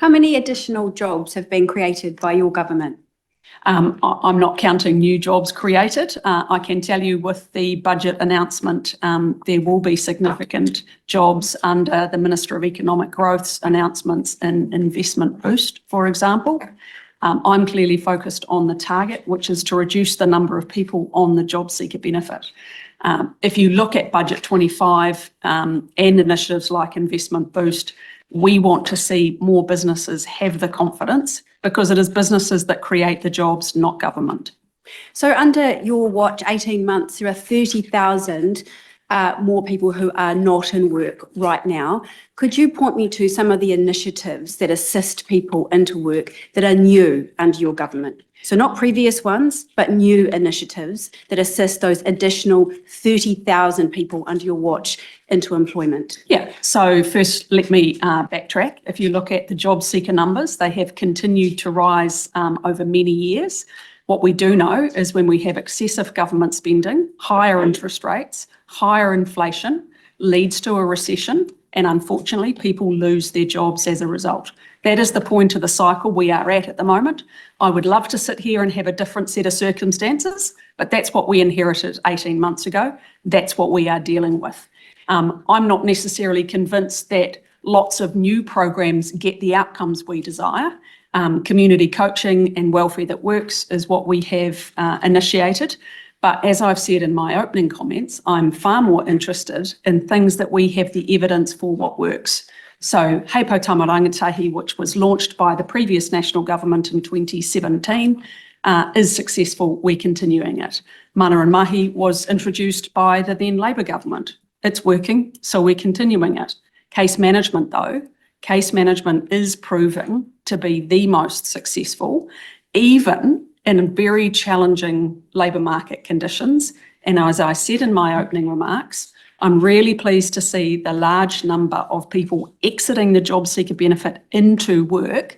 How many additional jobs have been created by your government? I'm not counting new jobs created. I can tell you with the budget announcement, there will be significant jobs under the Minister of Economic Growth's announcements in Investment Boost, for example. I'm clearly focused on the target, which is to reduce the number of people on the job seeker benefit. If you look at Budget 25 and initiatives like Investment Boost, we want to see more businesses have the confidence, because it is businesses that create the jobs, not government. So under your watch, 18 months, there are 30,000 more people who are not in work right now. Could you point me to some of the initiatives that assist people into work that are new under your government? So not previous ones, but new initiatives that assist those additional 30,000 people under your watch into employment. Yeah, so first let me backtrack. If you look at the job seeker numbers, they have continued to rise over many years. What we do know is when we have excessive government spending, higher interest rates, higher inflation leads to a recession, and unfortunately people lose their jobs as a result. That is the point of the cycle we are at the moment. I would love to sit here and have a different set of circumstances, but that's what we inherited 18 months ago. That's what we are dealing with. I'm not necessarily convinced that lots of new programs get the outcomes we desire. Community coaching and welfare that works is what we have initiated. But as I've said in my opening comments, I'm far more interested in things that we have the evidence for what works. So Hei Po Tama Rangatahi, which was launched by the previous national government in 2017, is successful. We're continuing it. Mana and Mahi was introduced by the then Labour government. It's working, so we're continuing it. Case management, though, case management is proving to be the most successful, even in very challenging labour market conditions. And as I said in my opening remarks, I'm really pleased to see the large number of people exiting the job seeker benefit into work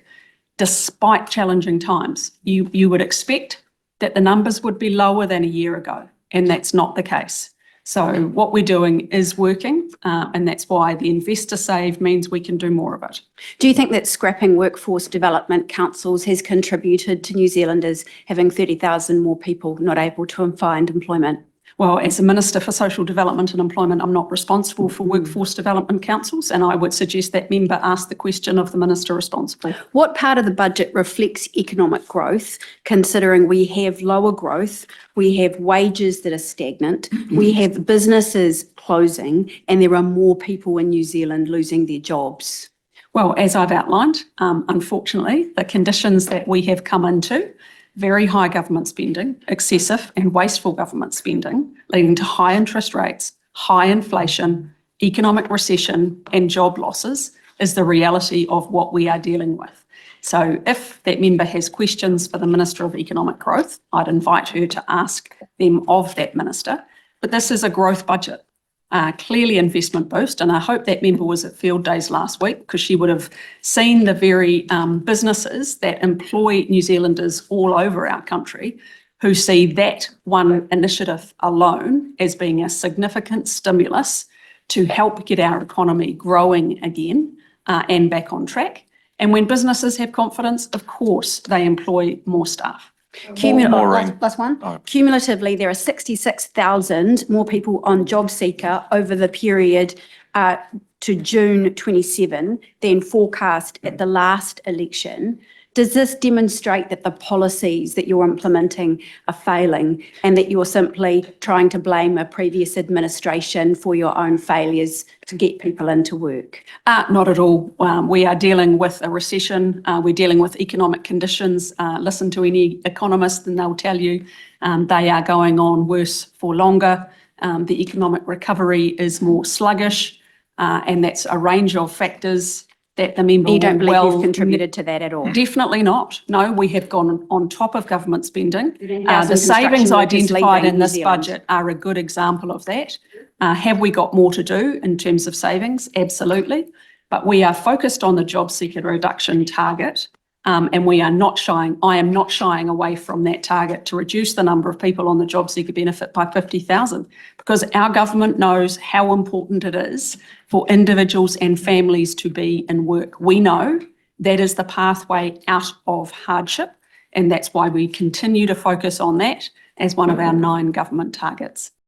despite challenging times. You would expect that the numbers would be lower than a year ago, and that's not the case. So what we're doing is working, and that's why the Investor Save means we can do more of it. Do you think that scrapping workforce development councils has contributed to New Zealanders having 30,000 more people not able to find employment? Well, as a Minister for Social Development and Employment, I'm not responsible for workforce development councils, and I would suggest that member ask the question of the Minister responsible. What part of the budget reflects economic growth, considering we have lower growth, we have wages that are stagnant, we have businesses closing, and there are more people in New Zealand losing their jobs? Well, as I've outlined, unfortunately, the conditions that we have come into, very high government spending, excessive and wasteful government spending, leading to high interest rates, high inflation, economic recession and job losses is the reality of what we are dealing with. So if that member has questions for the Minister of Economic Growth, I'd invite her to ask them of that minister. But this is a growth budget. Clearly Investment Boost, and I hope that member was at Field Days last week because she would have seen the very businesses that employ New Zealanders all over our country who see that one initiative alone as being a significant stimulus to help get our economy growing again and back on track. And when businesses have confidence, of course, they employ more staff. Last one. Oh. Cumulatively, there are 66,000 more people on job seeker over the period to June 27 than forecast at the last election. Does this demonstrate that the policies that you're implementing are failing and that you're simply trying to blame a previous administration for your own failures to get people into work? Not at all. We are dealing with a recession. We're dealing with economic conditions. Listen to any economist and they'll tell you they are going on worse for longer. The economic recovery is more sluggish, and that's a range of factors that the member you don't believe you've contributed to that at all? Definitely not. No, we have gone on top of government spending. The savings identified in this budget are a good example of that. Have we got more to do in terms of savings? Absolutely. But we are focused on the job seeker reduction target, and I am not shying away from that target to reduce the number of people on the job seeker benefit by 50,000, because our government knows how important it is for individuals and families to be in work. We know That is the pathway out of hardship, and that's why we continue to focus on that as one of our 9 government targets.